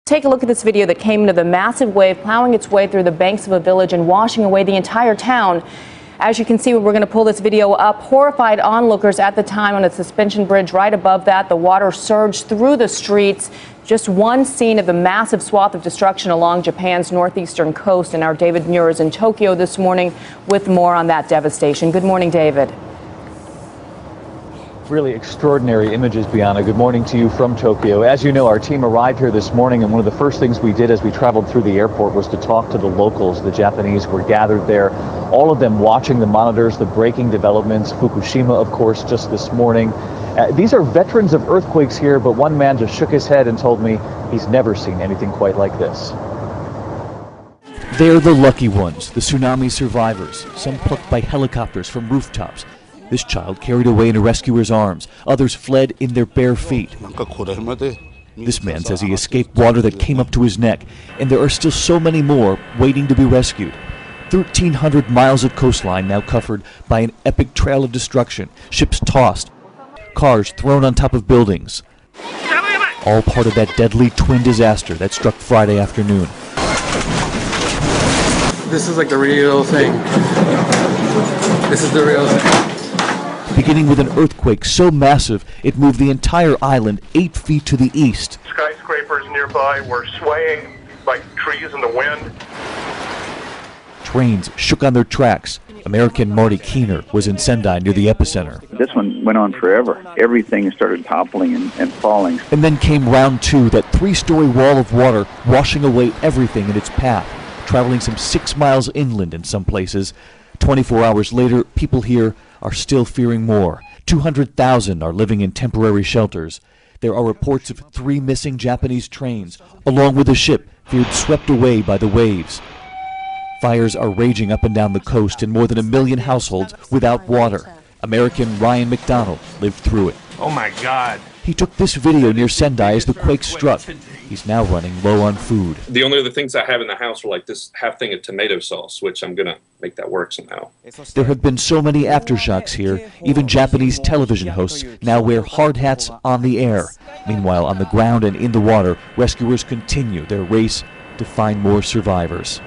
Take a look at this video that came into the massive wave plowing its way through the banks of a village and washing away the entire town. As you can see, we're going to pull this video up. Horrified onlookers at the time on a suspension bridge right above that. The water surged through the streets. Just one scene of the massive swath of destruction along Japan's northeastern coast. And our David Muir is in Tokyo this morning with more on that devastation. Good morning, David. Really extraordinary images, Bianna. Good morning to you from Tokyo. As you know, our team arrived here this morning, and one of the first things we did as we traveled through the airport was to talk to the locals. The Japanese were gathered there, all of them watching the monitors, the breaking developments. Fukushima, of course, just this morning. These are veterans of earthquakes here, but one man just shook his head and told me he's never seen anything quite like this. They're the lucky ones, the tsunami survivors, some plucked by helicopters from rooftops. This child carried away in a rescuer's arms. Others fled in their bare feet. This man says he escaped water that came up to his neck, and there are still so many more waiting to be rescued. 1,300 miles of coastline now covered by an epic trail of destruction. Ships tossed, cars thrown on top of buildings. All part of that deadly twin disaster that struck Friday afternoon. This is like the real thing. This is the real thing. Beginning with an earthquake so massive it moved the entire island 8 feet to the east. Skyscrapers nearby were swaying like trees in the wind. Trains shook on their tracks. American Marty Keener was in Sendai near the epicenter. This one went on forever. Everything started toppling and falling. And then came round two, that 3-story wall of water washing away everything in its path, traveling some 6 miles inland in some places. 24 hours later, people here are still fearing more. 200,000 are living in temporary shelters. There are reports of 3 missing Japanese trains, along with a ship feared swept away by the waves. Fires are raging up and down the coast in more than 1 million households without water. American Ryan McDonald lived through it. Oh my God. He took this video near Sendai as the quake struck. He's now running low on food. The only other things I have in the house are like this half thing of tomato sauce, which I'm going to make that work somehow. There have been so many aftershocks here, even Japanese television hosts now wear hard hats on the air. Meanwhile, on the ground and in the water, rescuers continue their race to find more survivors.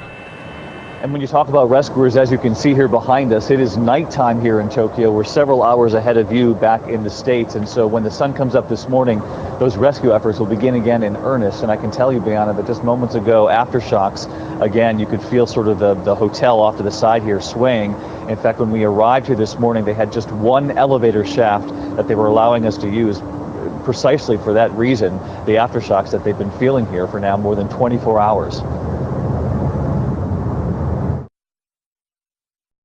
And when you talk about rescuers, as you can see here behind us, it is nighttime here in Tokyo. We're several hours ahead of you back in the States. And so when the sun comes up this morning, those rescue efforts will begin again in earnest. And I can tell you, Bianna, that just moments ago, aftershocks, again, you could feel sort of the hotel off to the side here swaying. In fact, when we arrived here this morning, they had just one elevator shaft that they were allowing us to use precisely for that reason, the aftershocks that they've been feeling here for now more than 24 hours.